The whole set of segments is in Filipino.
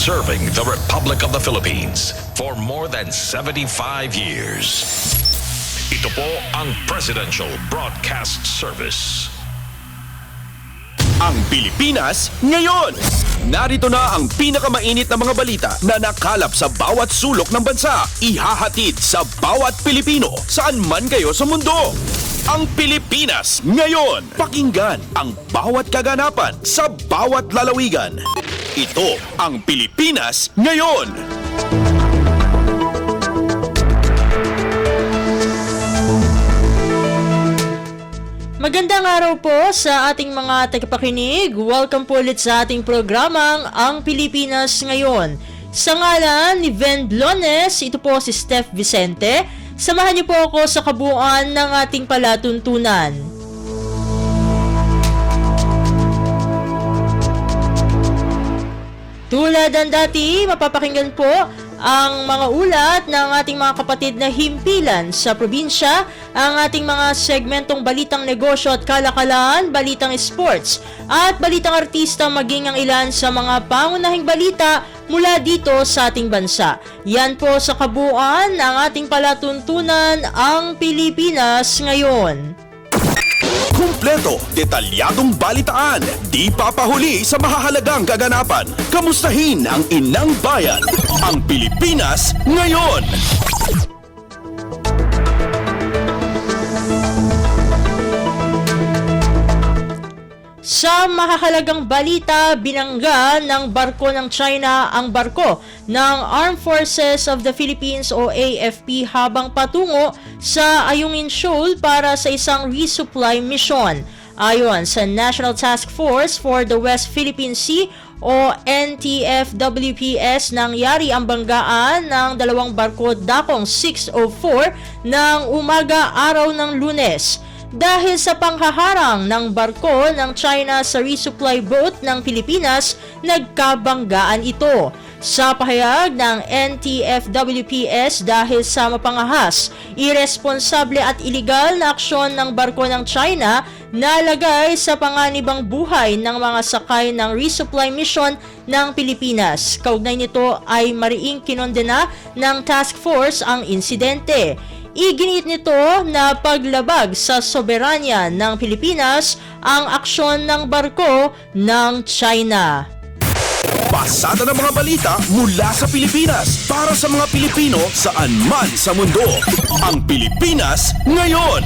serving the Republic of the Philippines for more than 75 years. Ito po ang Presidential Broadcast Service. Ang Pilipinas ngayon! Narito na ang pinakamainit na mga balita na nakalap sa bawat sulok ng bansa. Ihahatid sa bawat Pilipino saan man kayo sa mundo. Ang Pilipinas ngayon! Pakinggan ang bawat kaganapan sa bawat lalawigan. Ito ang Pilipinas ngayon! Magandang araw po sa ating mga tagapakinig. Welcome po ulit sa ating programang Ang Pilipinas Ngayon. Sa ngalan ni Ven Blones, ito po si Steph Vicente. Samahan niyo po ako sa kabuuan ng ating palatuntunan. Tulad ng dati, mapapakinggan po ang mga ulat ng ating mga kapatid na himpilan sa probinsya, ang ating mga segmentong balitang negosyo at kalakalan, balitang sports, at balitang artista maging ang ilan sa mga pangunahing balita mula dito sa ating bansa. Yan po sa kabuuan ng ating palatuntunan, Ang Pilipinas Ngayon. Kumpleto, detalyadong balitaan, di papahuli sa mahahalagang kaganapan. Kamustahin ang inang bayan, ang Pilipinas ngayon! Sa mahahalagang balita, binangga ng barko ng China ang barko ng Armed Forces of the Philippines o AFP habang patungo sa Ayungin Shoal para sa isang resupply mission. Ayon sa National Task Force for the West Philippine Sea o NTFWPS, nangyari ang banggaan ng dalawang barko dakong 6:04 ng umaga araw ng Lunes. Dahil sa panghaharang ng barko ng China sa resupply boat ng Pilipinas, nagkabanggaan ito. Sa pahayag ng NTFWPS, dahil sa mapangahas, irresponsable at iligal na aksyon ng barko ng China, nalagay sa panganibang buhay ng mga sakay ng resupply mission ng Pilipinas. Kaugnay nito ay mariing kinondena ng task force ang insidente. Iginiit nito na paglabag sa soberanya ng Pilipinas ang aksyon ng barko ng China. Pasada ng mga balita mula sa Pilipinas para sa mga Pilipino saan man sa mundo. Ang Pilipinas ngayon!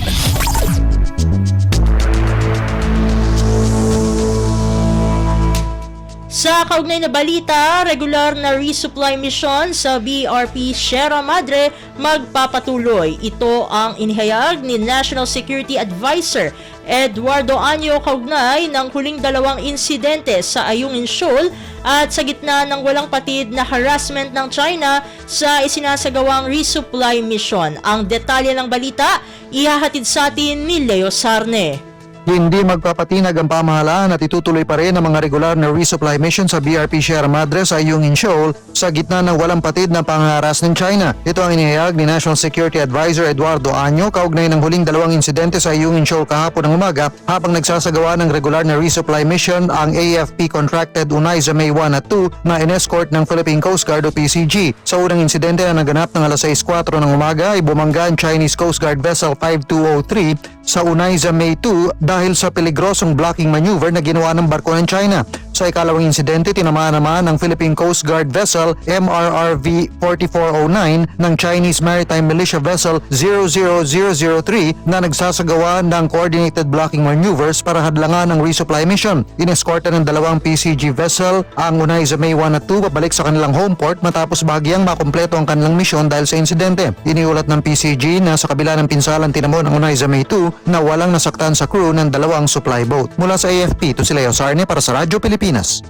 Sa kaugnay na balita, regular na resupply mission sa BRP Sierra Madre magpapatuloy. Ito ang inihayag ni National Security Advisor Eduardo Año kaugnay ng huling dalawang insidente sa Ayungin Shoal at sa gitna ng walang patid na harassment ng China sa isinasagawang resupply mission. Ang detalye ng balita, ihahatid sa atin ni Leo Sarne. Hindi magpapatinag ang pamahalaan at itutuloy pa rin ang mga regular na resupply mission sa BRP Sierra Madre sa Ayungin Shoal sa gitna ng walang patid na pangharas ng China. Ito ang inihayag ni National Security Advisor Eduardo Año kaugnay ng huling dalawang insidente sa Ayungin Shoal kahapon ng umaga habang nagsasagawa ng regular na resupply mission ang AFP contracted Unaiza May 1 at 2 na in-escort ng Philippine Coast Guard o PCG. Sa unang insidente na naganap ng alas 6:04 ng umaga ay bumangga ang Chinese Coast Guard Vessel 5203 sa Unaiza May 2 dahil sa peligrosong blocking maneuver na ginawa ng barko ng China. Sa ikalawang insidente, tinamaan naman ang Philippine Coast Guard Vessel MRRV 4409 ng Chinese Maritime Militia Vessel 00003 na nagsasagawa ng coordinated blocking maneuvers para hadlangan ang resupply mission. Ineskorta ng dalawang PCG vessel ang Unaiza May 1 at 2 pabalik sa kanilang home port matapos bahagyang makumpleto ang kanilang misyon dahil sa insidente. Iniulat ng PCG na sa kabila ng pinsalang tinamo ng Unaiza May 2 na walang nasaktan sa crew ng dalawang supply boat. Mula sa AFP, ito si Leo Sarne para sa Radyo Pilipinas.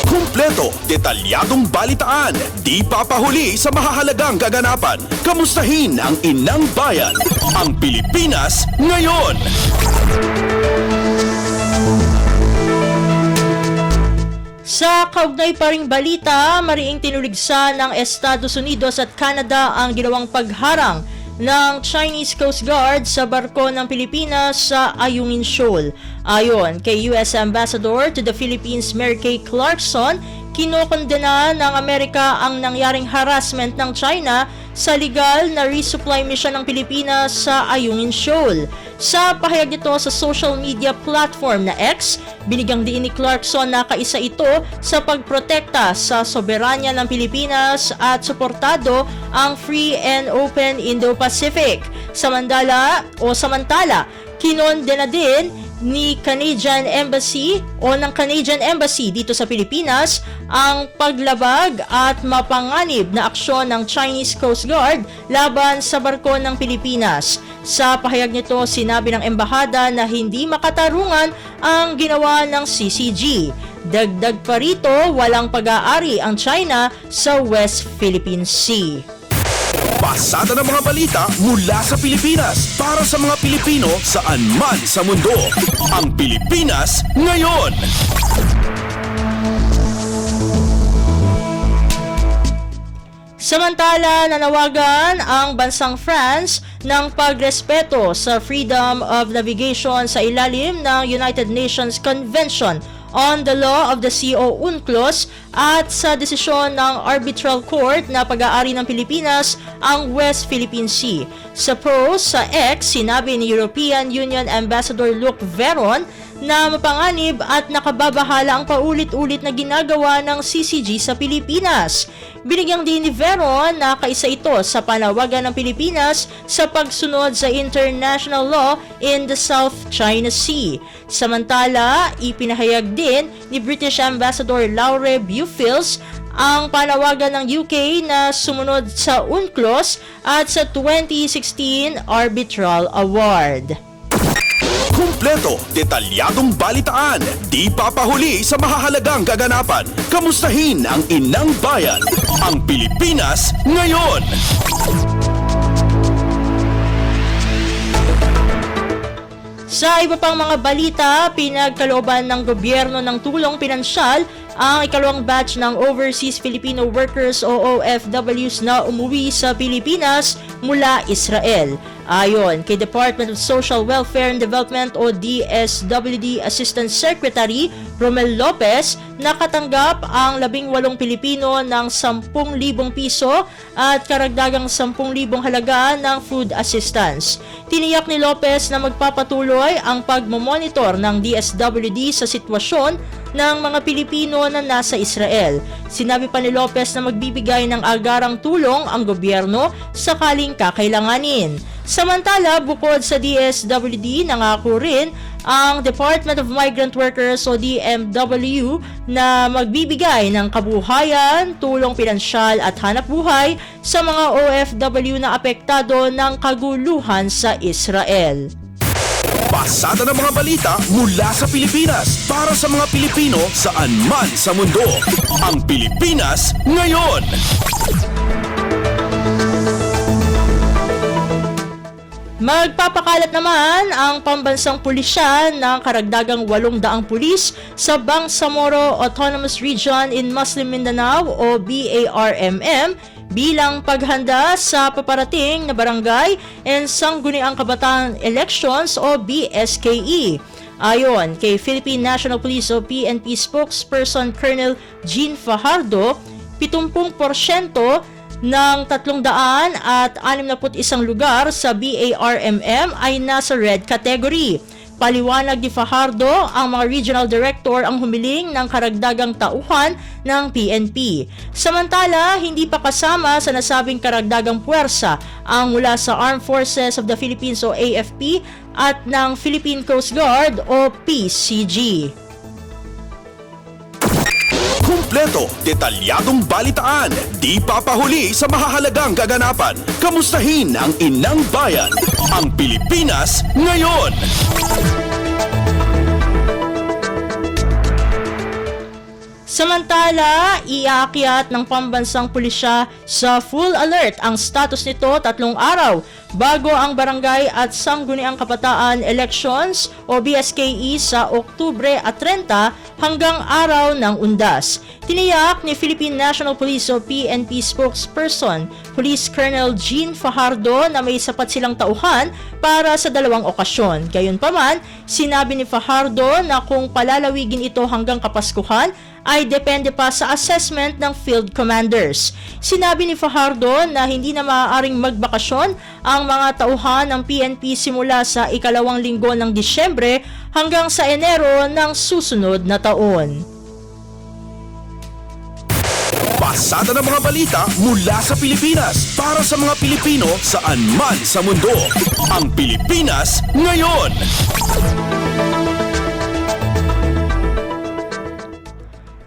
Kumpleto, detalyadong balitaan, di papahuli sa mahahalagang kaganapan. Kamustahin ang inang bayan, ang Pilipinas ngayon! Sa kaugnay pa ring balita, mariing tinuligsa ng Estados Unidos at Canada ang ginawang pagharang ng Chinese Coast Guard sa barko ng Pilipinas sa Ayungin Shoal. Ayon kay U.S. Ambassador to the Philippines Mary Kay Clarkson, kinokondena ng Amerika ang nangyaring harassment ng China sa legal na resupply mission ng Pilipinas sa Ayungin Shoal. Sa pahayag nito sa social media platform na X, binigyang diin ni Clarkson na kaisa ito sa pagprotekta sa soberanya ng Pilipinas at suportado ang free and open Indo-Pacific. Samantala, kinondena din ni Canadian Embassy o ng Canadian Embassy dito sa Pilipinas ang paglabag at mapanganib na aksyon ng Chinese Coast Guard laban sa barko ng Pilipinas. Sa pahayag nito, sinabi ng embahada na hindi makatarungan ang ginawa ng CCG. Dagdag pa rito, walang pag-aari ang China sa West Philippine Sea. Pasada ng mga balita mula sa Pilipinas para sa mga Pilipino saan man sa mundo. Ang Pilipinas ngayon. Samantala, nanawagan ang bansang France ng pagrespeto sa freedom of navigation sa ilalim ng United Nations Convention on the Law of the Sea o UNCLOS at sa desisyon ng Arbitral Court na pag-aari ng Pilipinas ang West Philippine Sea. Sa post sa X, sinabi ni European Union Ambassador Luc Veron na mapanganib at nakababahala ang paulit-ulit na ginagawa ng CCG sa Pilipinas. Binigyang din ni Veron na kaisa ito sa panawagan ng Pilipinas sa pagsunod sa international law in the South China Sea. Samantala, ipinahayag din ni British Ambassador Laure Bufils ang panawagan ng UK na sumunod sa UNCLOS at sa 2016 Arbitral Award. Kumpleto, detalyadong balitaan, di papahuli sa mahahalagang kaganapan. Kamustahin ang inang bayan, ang Pilipinas ngayon. Sa iba pang mga balita, pinagkalooban ng gobyerno ng tulong pinansyal ang ikalawang batch ng Overseas Filipino Workers o OFWs na umuwi sa Pilipinas mula Israel. Ayon kay Department of Social Welfare and Development o DSWD Assistant Secretary Romel Lopez, nakatanggap ang 18 Pilipino ng 10,000 piso at karagdagang 10,000 halaga ng food assistance. Tiniyak ni Lopez na magpapatuloy ang pagmomonitor ng DSWD sa sitwasyon ng mga Pilipino na nasa Israel. Sinabi pa ni Lopez na magbibigay ng agarang tulong ang gobyerno sakaling kakailanganin. Samantala, bukod sa DSWD, nangako rin ang Department of Migrant Workers o DMW na magbibigay ng kabuhayan, tulong pinansyal at hanap buhay sa mga OFW na apektado ng kaguluhan sa Israel. Pasada ng mga balita mula sa Pilipinas para sa mga Pilipino saan man sa mundo. Ang Pilipinas ngayon. Magpapakalat naman ang pambansang pulisya ng karagdagang 800 pulis sa Bangsamoro Autonomous Region in Muslim Mindanao o BARMM bilang paghanda sa paparating na barangay and sangguniang kabataan elections o BSKE. Ayon kay Philippine National Police o PNP spokesperson Colonel Jean Fajardo, 70% ng 361 lugar sa BARMM ay nasa red category. Paliwanag ni Fajardo, ang mga regional director ang humiling ng karagdagang tauhan ng PNP. Samantala, hindi pa kasama sa nasabing karagdagang puwersa ang mula sa Armed Forces of the Philippines o AFP at ng Philippine Coast Guard o PCG. Kumpleto, detalyadong balitaan, di papahuli sa mahahalagang kaganapan. Kamustahin ang inang bayan, ang Pilipinas ngayon. Samantala, iaakyat ng pambansang pulisya sa full alert ang status nito 3 araw bago ang Barangay at Sangguniang Kabataan Elections o BSKE sa Oktubre at 30 hanggang araw ng Undas. Tiniyak ni Philippine National Police o PNP spokesperson, Police Colonel Jean Fajardo na may sapat silang tauhan para sa dalawang okasyon. Gayunpaman, sinabi ni Fajardo na kung palalawigin ito hanggang Kapaskuhan ay depende pa sa assessment ng field commanders. Sinabi ni Fajardo na hindi na maaaring magbakasyon ang mga tauhan ng PNP simula sa ikalawang linggo ng Disyembre hanggang sa Enero ng susunod na taon. Pasada ng mga balita mula sa Pilipinas para sa mga Pilipino saan man sa mundo. Ang Pilipinas Ngayon.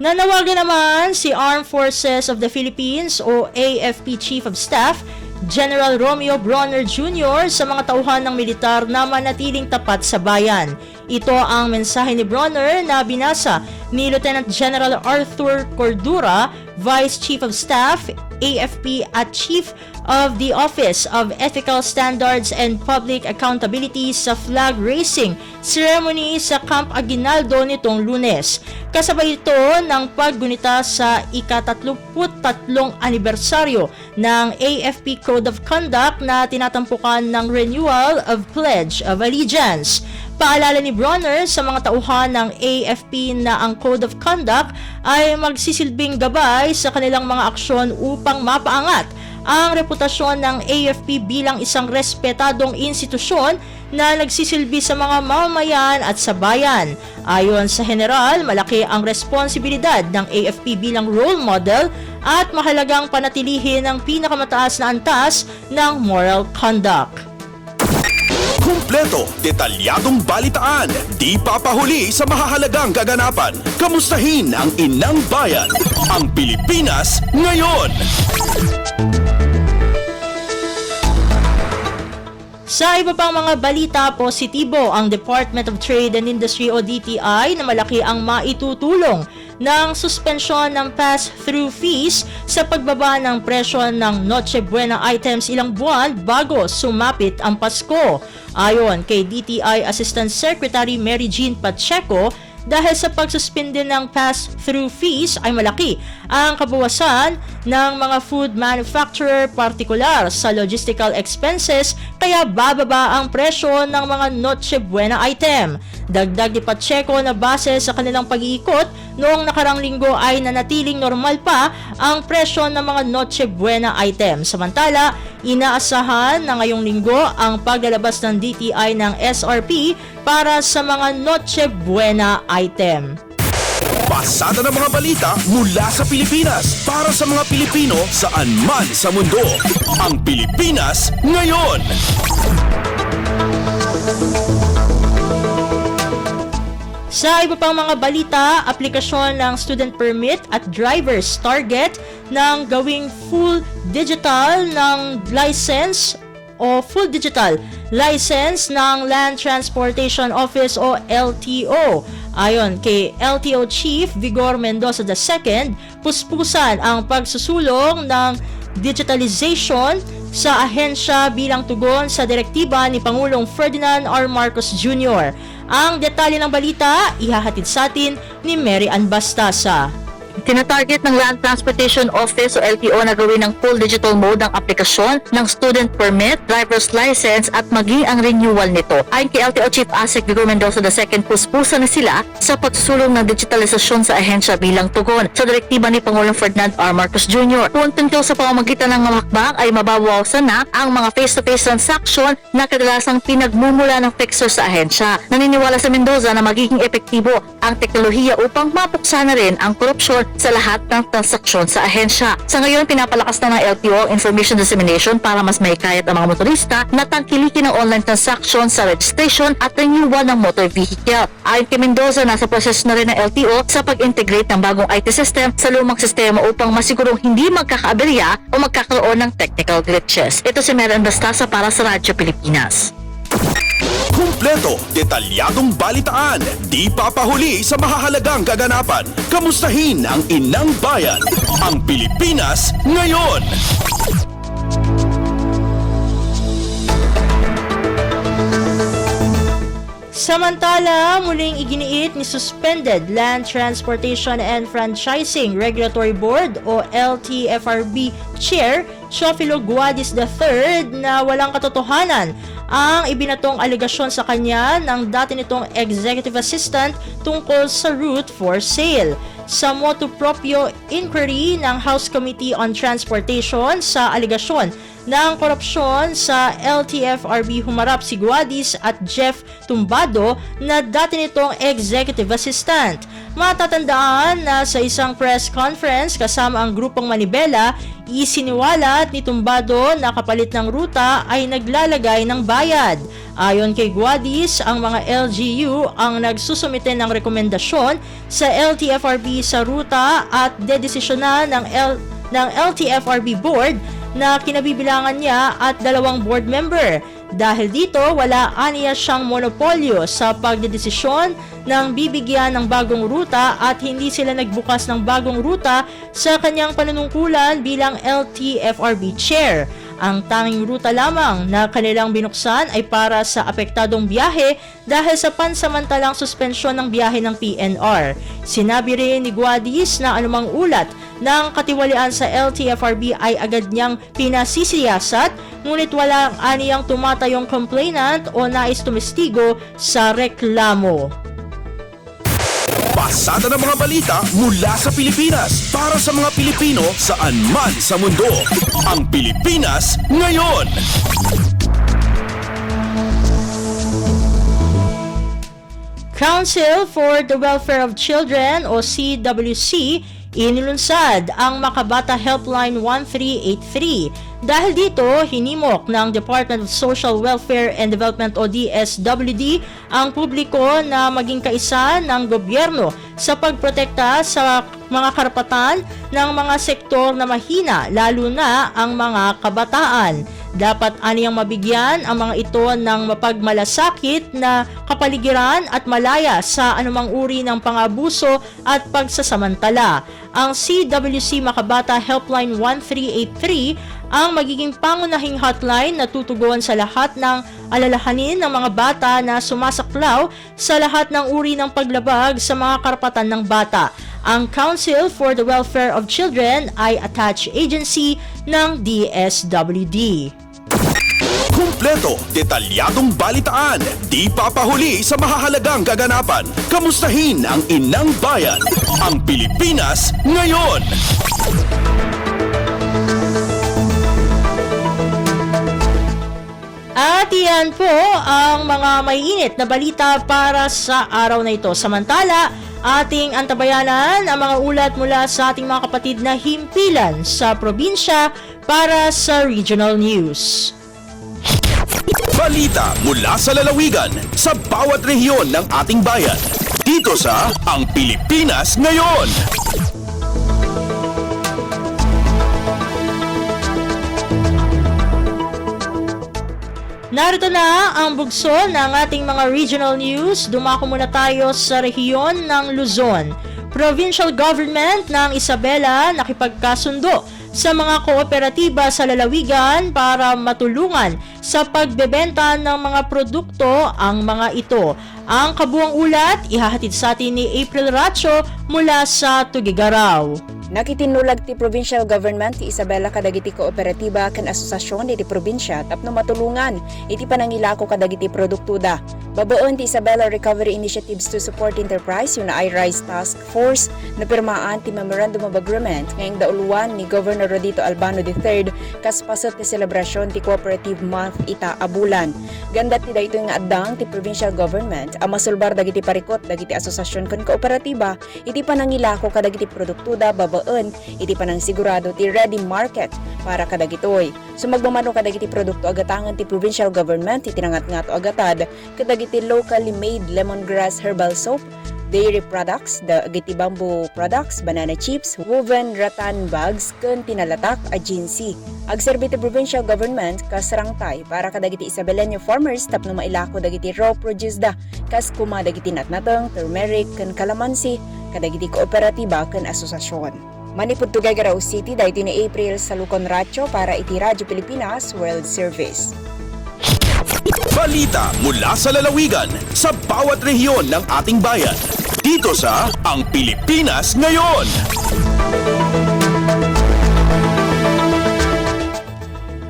Nanawagan naman si Armed Forces of the Philippines o AFP Chief of Staff General Romeo Bronner Jr. sa mga tauhan ng militar na manatiling tapat sa bayan. Ito ang mensahe ni Bronner na binasa ni Lieutenant General Arthur Cordura, Vice Chief of Staff, AFP at Chief of the Office of Ethical Standards and Public Accountability sa flag raising ceremony sa Camp Aguinaldo nitong Lunes. Kasabay ito ng paggunita sa ika-33 anibersaryo ng AFP Code of Conduct na tinatampukan ng Renewal of Pledge of Allegiance. Paalala ni Bronner sa mga tauhan ng AFP na ang Code of Conduct ay magsisilbing gabay sa kanilang mga aksyon upang mapaangat ang reputasyon ng AFP bilang isang respetadong institusyon na nagsisilbi sa mga mamamayan at sa bayan. Ayon sa General, malaki ang responsibilidad ng AFP bilang role model at mahalagang panatilihin ang pinakamataas na antas ng moral conduct. Kumpleto, detalyadong balitaan, di papahuli sa mahahalagang kaganapan. Kamustahin ang inang bayan, ang Pilipinas Ngayon. Sa iba pang mga balita, positibo ang Department of Trade and Industry o DTI na malaki ang maitutulong ng suspensyon ng pass-through fees sa pagbaba ng presyo ng Noche Buena items ilang buwan bago sumapit ang Pasko. Ayon kay DTI Assistant Secretary Mary Jean Pacheco, dahil sa pagsuspinde ng pass-through fees ay malaki ang kabawasan ng mga food manufacturer, partikular sa logistical expenses, kaya bababa ang presyo ng mga Noche Buena item. Dagdag ni Pacheco na base sa kanilang pag-iikot, noong nakarang linggo ay nanatiling normal pa ang presyo ng mga Noche Buena item. Samantala, inaasahan na ngayong linggo ang paglalabas ng DTI ng SRP para sa mga Noche Buena item. Pasada ng mga balita mula sa Pilipinas para sa mga Pilipino saan man sa mundo. Ang Pilipinas Ngayon. Sa iba pang mga balita, aplikasyon ng student permit at driver's target ng gawing full digital ng license o full digital license ng Land Transportation Office o LTO. Ayon kay LTO Chief Vigor Mendoza II, puspusan ang pagsusulong ng digitalization sa ahensya bilang tugon sa direktiba ni Pangulong Ferdinand R. Marcos Jr. Ang detalye ng balita, ihahatid sa atin ni Mary Ann Bastasa. Tinatarget ng Land Transportation Office o LTO na gawin ng full digital mode ang aplikasyon ng student permit, driver's license at maging ang renewal nito. Ayon kay LTO Chief ASEC Vigor Mendoza II, puspusan na sila sa pagsusulong ng digitalisasyon sa ahensya bilang tugon sa direktiba ni Pangulong Ferdinand R. Marcos Jr. Punto sa pamamagitan ng mga hakbang ay mababawasan na ang mga face-to-face transaction na kadalasang pinagmumula ng fixer sa ahensya. Naniniwala sa Mendoza na magiging epektibo ang teknolohiya upang mapuksa na rin ang korupsyon sa lahat ng transaksyon sa ahensya. Sa ngayon, pinapalakas na ng LTO ang information dissemination para mas maikayat ang mga motorista na tangkilikin ang online transaction sa registration at renewal ng motor vehicle. Ayon kay Mendoza, nasa proseso na rin ng LTO sa pag-integrate ng bagong IT system sa lumang sistema upang masigurong hindi magkakaaberya o magkakaroon ng technical glitches. Ito si Mary Ann Bastasa para sa Radyo Pilipinas. Kumpleto, detalyadong balitaan, di papahuli sa mahahalagang kaganapan. Kamustahin ang inang bayan, ang Pilipinas Ngayon. Samantala, muling iginiit ni Suspended Land Transportation and Franchising Regulatory Board o LTFRB Chair Teofilo Guadis III na walang katotohanan ang ibinatong alegasyon sa kanya ng dati nitong executive assistant tungkol sa route for sale. Sa motu proprio inquiry ng House Committee on Transportation sa alegasyon ng korupsyon sa LTFRB, humarap si Guadis at Jeff Tumbado na dati nitong executive assistant. Matatandaan na sa isang press conference kasama ang grupong Manibela, isiniwalat ni Tumbado na kapalit ng ruta ay naglalagay ng bayad. Ayon kay Guadis, ang mga LGU ang nagsusumite ng rekomendasyon sa LTFRB sa ruta at dedesisyonan ng LTFRB board na kinabibilangan niya at 2 board member. Dahil dito, wala aniya siyang monopolyo sa pagdedesisyon ng bibigyan ng bagong ruta at hindi sila nagbukas ng bagong ruta sa kanyang panunungkulan bilang LTFRB chair. Ang tanging ruta lamang na kanilang binuksan ay para sa apektadong biyahe dahil sa pansamantalang suspensyon ng biyahe ng PNR. Sinabi rin ni Guadis na anumang ulat ng katiwalian sa LTFRB ay agad niyang pinasisiyasat, ngunit walang aniyang tumatayong complainant o nais tumestigo sa reklamo. Pasada ng mga balita mula sa Pilipinas para sa mga Pilipino saan man sa mundo. Ang Pilipinas Ngayon. Council for the Welfare of Children o CWC inilunsad ang Makabata Helpline 1383. Dahil dito, hinimok ng Department of Social Welfare and Development o DSWD ang publiko na maging kaisa ng gobyerno sa pagprotekta sa mga karapatan ng mga sektor na mahina, lalo na ang mga kabataan. Dapat aniyang mabigyan ang mga ito ng mapagmalasakit na kapaligiran at malaya sa anumang uri ng pangabuso at pagsasamantala. Ang CWC Makabata Helpline 1383 ang magiging pangunahing hotline na tutugon sa lahat ng alalahanin ng mga bata na sumasaklaw sa lahat ng uri ng paglabag sa mga karapatan ng bata. Ang Council for the Welfare of Children ay attached agency ng DSWD. Kumpleto, detalyadong balitaan, di papahuli sa mahahalagang kaganapan. Kamustahin ang inang bayan, ang Pilipinas Ngayon. At iyan po ang mga maiinit na balita para sa araw na ito. Samantala, ating antabayanan ang mga ulat mula sa ating mga kapatid na himpilan sa probinsya para sa Regional News. Balita mula sa lalawigan sa bawat rehiyon ng ating bayan. Dito sa Ang Pilipinas Ngayon. Narito na ang bugso ng ating mga regional news. Dumako muna tayo sa rehiyon ng Luzon. Provincial Government ng Isabela nakipagkasundo sa mga kooperatiba sa lalawigan para matulungan sa pagbebenta ng mga produkto ang mga ito. Ang kabuang ulat ihahatid sa atin ni April Racho mula sa Tugigaraw. Nakitinulag ti provincial government ti Isabela kadagiti kooperatiba ken asosasyon iti probinsya tapno matulungan iti panangilako kadagiti produktuda. Babaon ti Isabela Recovery Initiatives to Support Enterprise yung I-RISE Task Force na pirmaan ti Memorandum of Agreement ngayong dauluan ni Governor Rodito Albano III kaspasot ti selebrasyon ti Cooperative Month ita abulan. Ganda ti dayto nga addang ti provincial government ang masulbar dagiti parikot dagiti asosasyon ken kooperatiba iti panangilako kadagiti produktuda babaon iti panang sigurado ti ready market para kadagitoy. Sumagmamano kadagiti produkto agatangan ti provincial government iti nangat-ngato agatad kadagiti locally made lemongrass herbal soap, dairy products, dagiti bamboo products, banana chips, woven rattan bags, ken tinalatak agency. Agserbi ti provincial government kasrangtay para kadagiti Isabeleño farmers tapno mailako dagiti raw produce da kas kuma dagiti natnateng, turmeric, ken calamansi kadagiti kooperatiba ken asosasyon. Manipud Tugigaraw City dahito ni April sa Lucon Racho para iti Radyo Pilipinas World Service. Balita mula sa lalawigan sa bawat rehiyon ng ating bayan. Dito sa Ang Pilipinas Ngayon.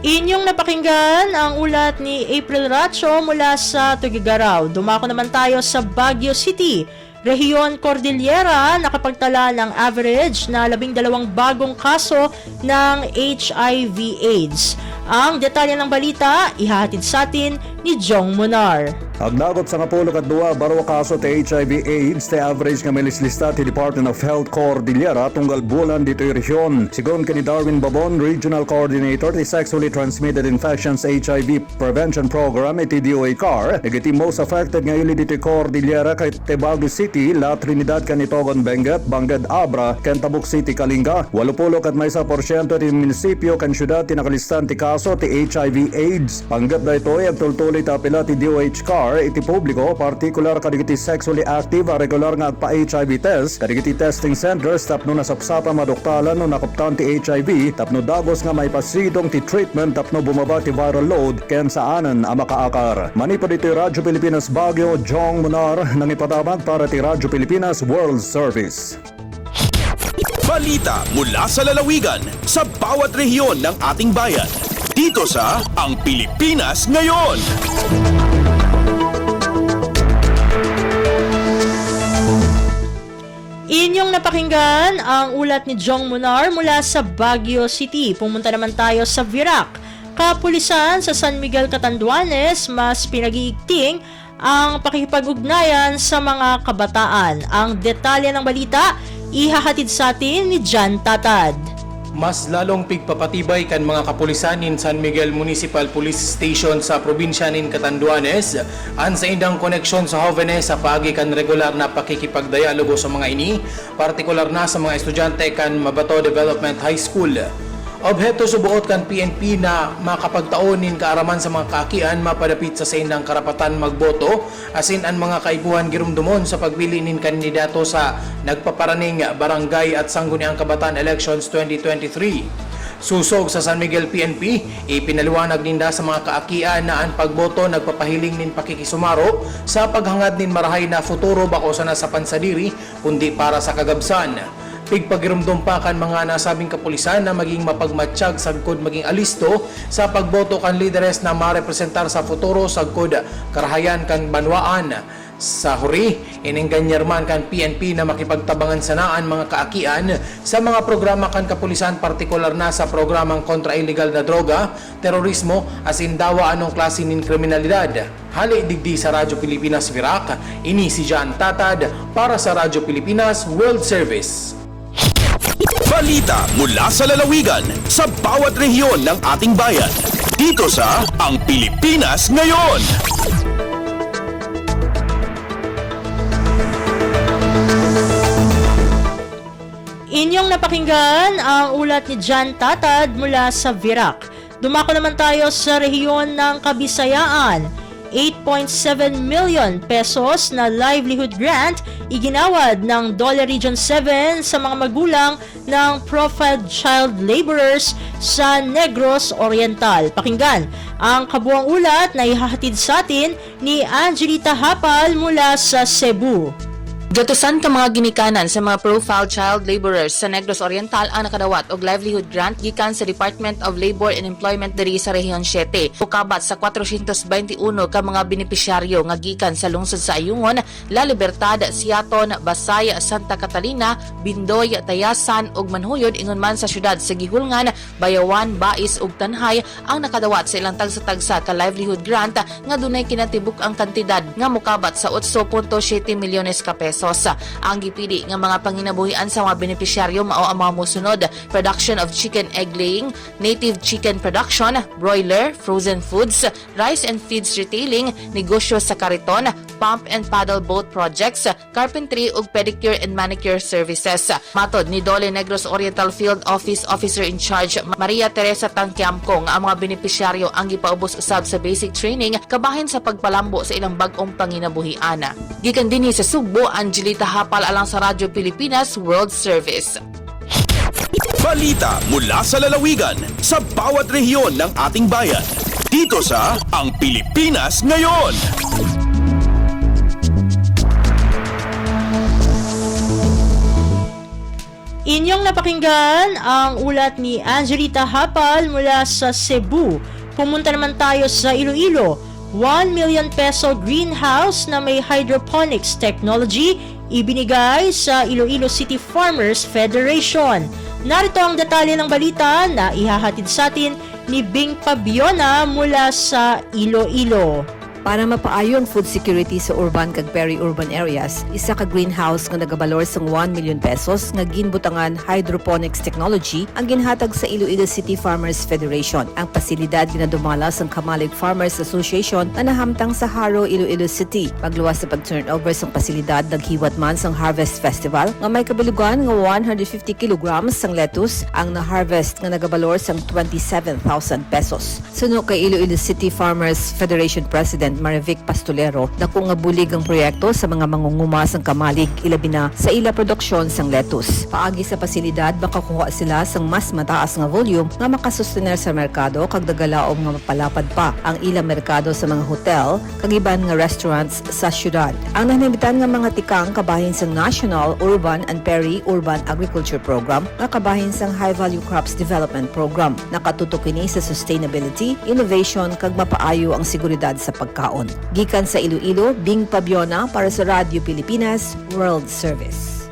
Inyong napakinggan ang ulat ni April Racho mula sa Tugigaraw. Dumako naman tayo sa Baguio City. Rehiyon Cordillera nakapagtala ng average na 12 bagong kaso ng HIV/AIDS. Ang detalye ng balita, ihahatid sa atin ni Jong Munar. Agnagot sa Kapulok at Dua, baro kaso ti HIV/AIDS, ti average nga milislista ti Department of Health Cordillera tunggal bulan dito yung rehiyon. Sigon ka ni Darwin Babon, Regional Coordinator ti Sexually Transmitted Infections HIV Prevention Program iti DOH-CAR, nagiti most affected ngayon dito yung Cordillera kay Baguio City, La Trinidad, Canitogon, Benguet, Bangged, Abra, Kentabuk City, Kalinga, 80 at may 1% ti munisipyo kan syudad ti nakalistan ti kaso ti HIV/AIDS. Panggap na ito ay agtultuloy tapila ti DOH-CAR iti publiko, partikular kadigiti sexually active a regular nga agpa-HIV test, kadigiti testing centers tapno nasapsapa madoktalan no nakuptan ti HIV, tapno dagos nga may pasidong ti treatment tapno bumaba ti viral load ken saanan a makaakar. Manipod iti Radyo Pilipinas Baguio, Jong Munar, nang ipatabag para ti Radyo Pilipinas World Service. Balita mula sa lalawigan sa bawat rehiyon ng ating bayan. Dito sa Ang Pilipinas Ngayon. Inyong napakinggan ang ulat ni Jong Munar mula sa Baguio City. Pumunta naman tayo sa Virac. Kapulisan sa San Miguel, Catanduanes, mas pinag-iigting ang pakikipag-ugnayan sa mga kabataan. Ang detalye ng balita, ihahatid sa atin ni Jan Tatad. Mas lalong pigpapatibay kan mga kapulisan in San Miguel Municipal Police Station sa probinsya nin Catanduanes an sa indang koneksyon sa jóvenes sa paagi kan regular na pakikipagdialogo sa mga ini, partikular na sa mga estudyante kan Mabato Development High School. Obheto subuot kan PNP na makapagtaonin kaaraman sa mga kaakian mapadapit sa indang karapatan magboto asin ang mga kaibuhan girumdumon sa pagpili nin kandidato sa nagpaparaning barangay at sangguniang kabataan elections 2023. Susog sa San Miguel PNP, ipinaliwanag ninda sa mga kaakian na ang pagboto nagpapahiling nin pakikisumaro sa paghangad nin marahay na futuro bako sana sa pansadiri kundi para sa kagabsan. Pigpagirumdum pa kan mga nasabing kapulisan na maging mapagmatsyag sagkod maging alisto sa pagboto kan lideres na marepresentar sa futuro sagkod karahayan kan banwaan. Sa huri, inengganyerman kan PNP na makipagtabangan sanaan mga kaakian sa mga programa kan kapulisan, partikular na sa programang kontra illegal na droga, terorismo, asin dawa anong klase nin kriminalidad. Hali digdi sa Radyo Pilipinas Virac, ini si Jan Tatad para sa Radyo Pilipinas World Service. Balita mula sa lalawigan sa bawat rehiyon ng ating bayan. Dito sa Ang Pilipinas Ngayon. Inyong napakinggan ang ulat ni Jan Tatad mula sa Virac. Dumako naman tayo sa rehiyon ng Kabisayaan. 8.7 million pesos na livelihood grant iginawad ng Dole Region 7 sa mga magulang ng profiled child laborers sa Negros Oriental. Pakinggan ang kabuang ulat na ihahatid sa atin ni Angelita Hapal mula sa Cebu. Gatusan ka mga ginikanan sa mga profile child laborers sa Negros Oriental ang nakadawat og livelihood grant gikan sa Department of Labor and Employment diri sa Rehiyon 7. Ukabat sa 421 ka mga benepisyaryo nga gikan sa lungsod sa Ayungon, La Libertad, Siaton, Basay, Santa Catalina, Bindoy, Tayasan ug Manhuyod ingon man sa syudad sa Gihulngan, Bayawan, Bais ug Tanhay ang nakadawat sa ilang tagsa-tagsa ka livelihood grant nga dunay kinatibuk ang kantidad nga mokabat sa 8.7 milyones ka pesos. Ang gipili nga mga panginabuhian sa mga benepisyaryo mao ang mga mosunod: production of chicken egg laying, native chicken production, broiler, frozen foods, rice and feeds retailing, negosyo sa kariton, pump and paddle boat projects, carpentry ug pedicure and manicure services. Matod ni Dole Negros Oriental Field Office Officer in Charge Maria Teresa Tangkiamco nga ang mga benepisyaryo ang gipaubos usab sa basic training kabahin sa pagpalambo sa ilang bag-ong panginabuhian. Gikan dinhi sa Sugbo, Angelita Hapal alang sa Radyo Pilipinas World Service. Balita mula sa lalawigan sa bawat rehiyon ng ating bayan. Dito sa Ang Pilipinas Ngayon. Inyong napakinggan ang ulat ni Angelita Hapal mula sa Cebu. Pumunta naman tayo sa Iloilo. 1 million peso greenhouse na may hydroponics technology ibinigay sa Iloilo City Farmers Federation. Narito ang detalye ng balita na ihahatid sa atin ni Bing Pabiona mula sa Iloilo. Para mapaayo ang food security sa urban kag peri-urban areas, isa ka greenhouse nga nagabalor sang 1 million pesos nga ginbutangan hydroponics technology ang ginhatag sa Iloilo City Farmers Federation. Ang pasilidad ginadumala sang Kamalig Farmers Association na nahamtang sa Haro, Iloilo City. Pagluwas sa pag-turnover sang pasilidad, naghiwat man sang Harvest Festival nga may kabilugan nga 150 kilograms sang lettuce ang na-harvest nga nagabalor sang 27,000 pesos. Suno kay Iloilo City Farmers Federation President Marivic Pastolero, dako nga bulig ang proyekto sa mga mangunguma sang kamalig ilabi na sa ila produksyon sang lettuce. Paagi sa pasilidad, makakuha sila sang mas mataas nga volume nga makasustener sa merkado kag dagalaom nga mapalapad pa ang ilang merkado sa mga hotel kag iban nga restaurants sa syudad. Ang nanimitan nga mga tikang kabahin sang National Urban and Peri-Urban Agriculture Program nga kabahin sang High Value Crops Development Program. Nakatutok kini sa sustainability, innovation kag mapaayo ang seguridad sa pagkaon. Gikan sa Iloilo, Bing Pabiona para sa Radyo Pilipinas World Service.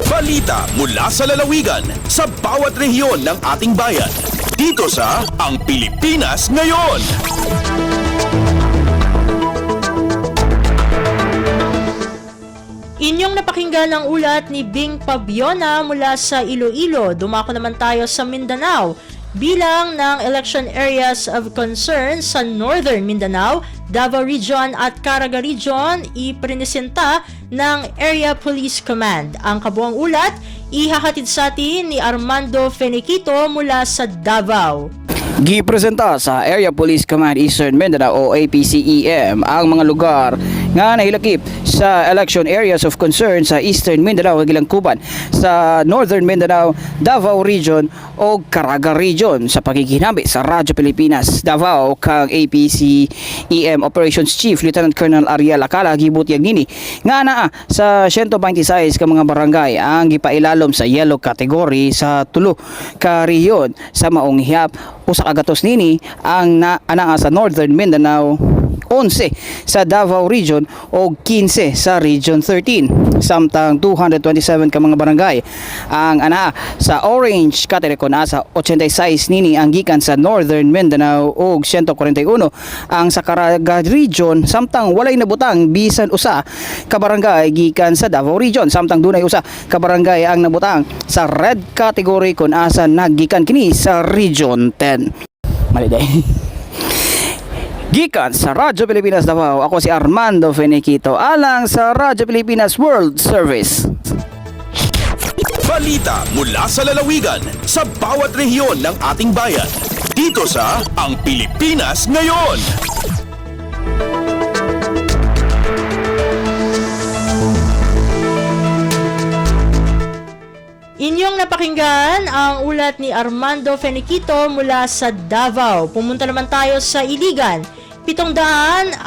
Balita mula sa lalawigan sa bawat rehiyon ng ating bayan. Dito sa Ang Pilipinas Ngayon. Inyong napakinggan ang ulat ni Bing Pabiona mula sa Iloilo. Dumako naman tayo sa Mindanao. Bilang ng election areas of concern sa Northern Mindanao, Davao Region at Caraga Region ipresenta ng Area Police Command. Ang kabuang ulat ihahatid sa atin ni Armando Feniquito mula sa Davao. Gipresenta sa Area Police Command Eastern Mindanao o APCEM ang mga lugar nga nahilakip sa election areas of concern sa Eastern Mindanao ug ilang kuban sa Northern Mindanao, Davao Region o Caraga Region sa pagkikinambi sa Radyo Pilipinas Davao kang APCEM Operations Chief Lieutenant Colonel Ariel Acala gibutyag nini nga naa sa 126 ka mga barangay ang gipailalom sa yellow category sa tulo ka rehiyon sa maong hiyap usa ka gatos nini ang anaa sa Northern Mindanao, 11 sa Davao Region o 15 sa Region 13. Samtang 227 ka mga barangay ang anaa sa orange category kon asa 86 nini ang gikan sa Northern Mindanao o 141 ang sa Caraga Region, samtang walay nabutang bisan usa ka barangay gikan sa Davao Region, samtang dunay usa ka barangay ang nabutang sa red category kon asa naggikan kini sa Region 10. Mali day. Gikan sa Radyo Pilipinas Davao, ako si Armando Feniquito alang sa Radyo Pilipinas World Service. Balita mula sa lalawigan sa bawat rehiyon ng ating bayan. Dito sa Ang Pilipinas Ngayon. Inyong napakinggan ang ulat ni Armando Feniquito mula sa Davao. Pumunta naman tayo sa Iligan. 750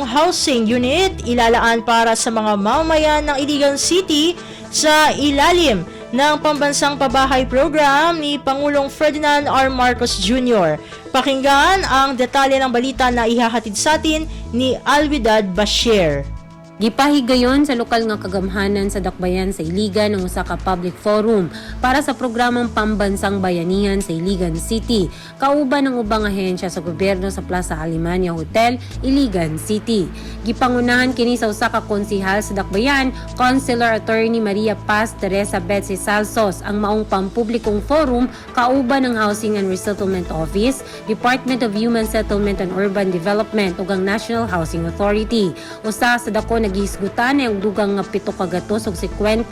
housing unit ilalaan para sa mga mamamayan ng Iligan City sa ilalim ng Pambansang Pabahay Program ni Pangulong Ferdinand R. Marcos Jr. Pakinggan ang detalye ng balita na ihahatid sa atin ni Alwidad Bashir. Gipahigayon sa lokal nga kagamhanan sa Dakbayan sa Iligan ang usa ka public forum para sa programang Pambansang Bayanihan sa Iligan City, kauban ng ubang ahensya sa gobyerno sa Plaza Alemania Hotel, Iligan City. Gipangunahan kini sa usa ka konsihal sa Dakbayan, Councilor Attorney Maria Paz Teresa Betsy Salsos, ang maong pampublikong forum kauban ng Housing and Resettlement Office, Department of Human Settlement and Urban Development ug ang National Housing Authority. Usa sa dako gihisgutan ang dugang nga 7 ka gatos ug 50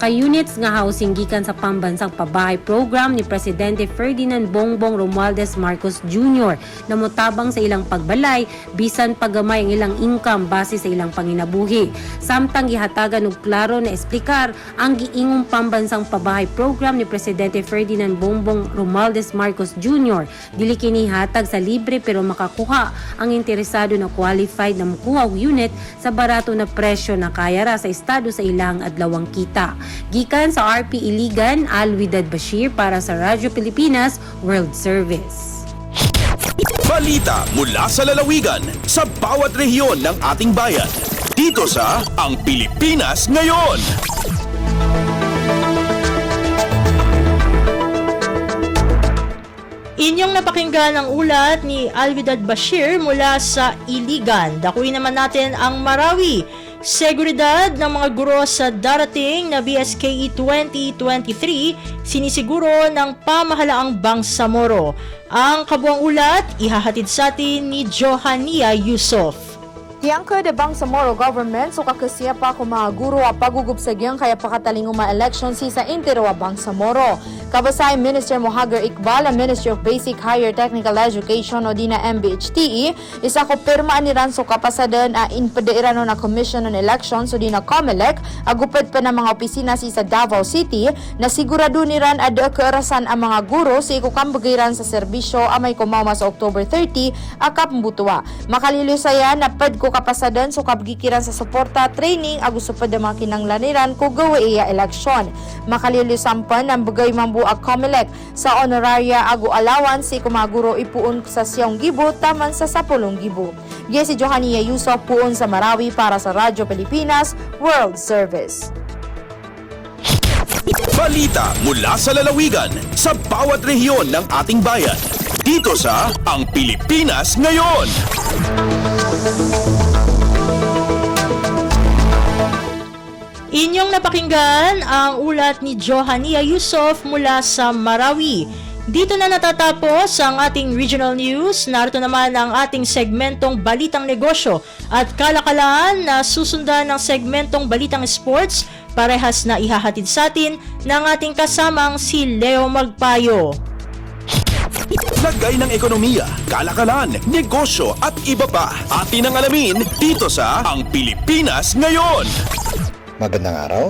ka units nga housing gikan sa pambansang pabahay program ni Presidente Ferdinand Bongbong Romualdez Marcos Jr. na motabang sa ilang pagbalay bisan pagamay ang ilang income base sa ilang panginabuhi. Samtang gihatagan og klaro na esplikar ang giingong pambansang pabahay program ni Presidente Ferdinand Bongbong Romualdez Marcos Jr. Dili kini hatag sa libre pero makakuha ang interesado na qualified na makuha og unit sa barato na presyo na kaya ra sa estado sa ilang adlawang kita. Gikan sa RP Iligan, Alwidad Bashir para sa Radyo Pilipinas World Service. Balita mula sa lalawigan sa bawat rehiyon ng ating bayan. Dito sa Ang Pilipinas Ngayon. Inyong napakinggan ang ulat ni Alwidad Bashir mula sa Iligan. Dakuin naman natin ang Marawi. Seguridad ng mga guro sa darating na BSKE 2023 sinisiguro ng pamahalaang Bangsamoro. Ang kabuang ulat ihahatid sa atin ni Johania Yusof. Tiangka de Bangsamoro government so kakasiya pa kung mga guro at pagugubsagyang kaya pakataling election si sa intero a Bangsamoro. Kabasay Minister Mohagar Iqbal ang Ministry of Basic Higher Technical Education o di na MBHTE isa ko pirma ni Ranso kapasadan a inpadairano na Commission on Elections o di na COMELEC agupad pa ng mga opisina si sa Davao City na sigurado ni Ran ada keerasan ang mga guro sa ikukambagiran sa serbisyo amay kumama sa October 30 akap mbutuwa. Makalilusaya na pad ko kapasadan so kabgikiran sa suporta training agusto pa mga kinanglaniran ko gawa iya eleksyon. Makalilusampan ang bagay mambu ang COMELEC sa honoraria agu allowance si kumaguro ipuon sa 10,000 taman sa 10,000. Giya si Johania Yusof puon sa Marawi para sa Radyo Pilipinas World Service. Balita mula sa lalawigan sa bawat rehiyon ng ating bayan. Dito sa Ang Pilipinas Ngayon. Inyong napakinggan ang ulat ni Johania Yusof mula sa Marawi. Dito na natatapos ang ating regional news. Narito naman ang ating segmentong Balitang Negosyo at kalakalaan na susundan ng segmentong Balitang Sports. Parehas na ihahatid sa atin ng ating kasamang si Leo Magpayo. Lagay ng ekonomiya, kalakalan, negosyo at iba pa. Atin ang alamin dito sa Ang Pilipinas Ngayon. Magandang araw,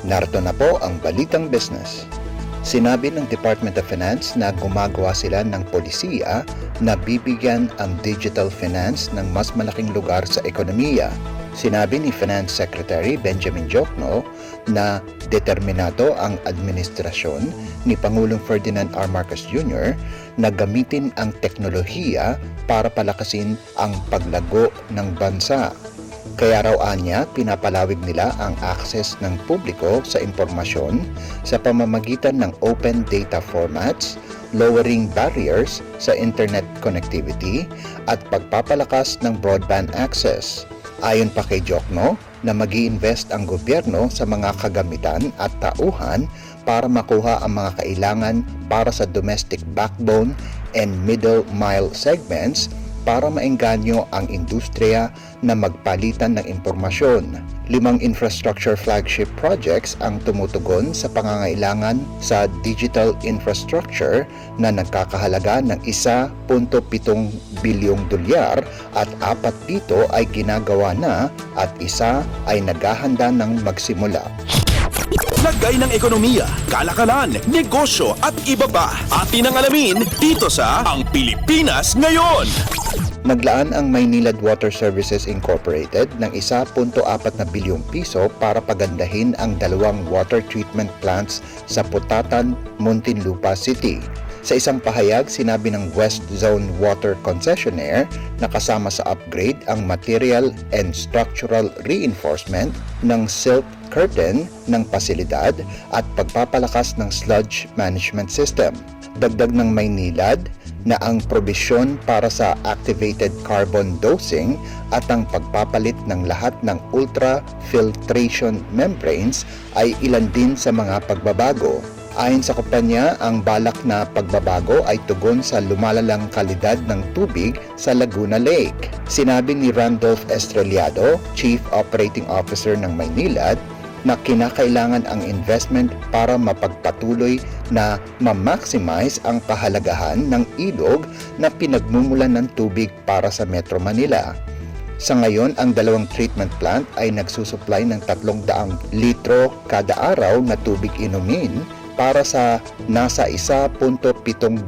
narito na po ang Balitang Business. Sinabi ng Department of Finance na gumagawa sila ng polisiya na bibigyan ang digital finance ng mas malaking lugar sa ekonomiya. Sinabi ni Finance Secretary Benjamin Jokno na determinado ang administrasyon ni Pangulong Ferdinand R. Marcos Jr. na gamitin ang teknolohiya para palakasin ang paglago ng bansa. Kaya raw anya, pinapalawig nila ang access ng publiko sa impormasyon sa pamamagitan ng open data formats, lowering barriers sa internet connectivity at pagpapalakas ng broadband access. Ayon pa kay Jokno na mag-i-invest ang gobyerno sa mga kagamitan at tauhan para makuha ang mga kailangan para sa domestic backbone and middle mile segments para maengganyo ang industriya na magpalitan ng impormasyon. 5 infrastructure flagship projects ang tumutugon sa pangangailangan sa digital infrastructure na nagkakahalaga ng 1.7 bilyong dolyar at 4 dito ay ginagawa na at 1 ay naghahanda ng magsimula. Lagay ng ekonomiya, kalakalan, negosyo at iba pa. Atin ang alamin dito sa Ang Pilipinas Ngayon. Naglaan ang Maynilad Water Services Incorporated ng 1.4 na bilyong piso para pagandahin ang 2 water treatment plants sa Putatan, Muntinlupa City. Sa isang pahayag, sinabi ng West Zone Water Concessionaire na kasama sa upgrade ang material and structural reinforcement ng silt curtain ng pasilidad at pagpapalakas ng sludge management system. Dagdag ng Maynilad na ang probisyon para sa activated carbon dosing at ang pagpapalit ng lahat ng ultrafiltration membranes ay ilan din sa mga pagbabago. Ayon sa kumpanya, ang balak na pagbabago ay tugon sa lumalalang kalidad ng tubig sa Laguna Lake. Sinabi ni Randolph Estrellado, Chief Operating Officer ng Maynilad, na kinakailangan ang investment para mapagpatuloy na ma-maximize ang kahalagahan ng ilog na pinagmumulan ng tubig para sa Metro Manila. Sa ngayon, ang dalawang treatment plant ay nagsusupply ng 300 litro kada araw na tubig inumin para sa nasa 1.7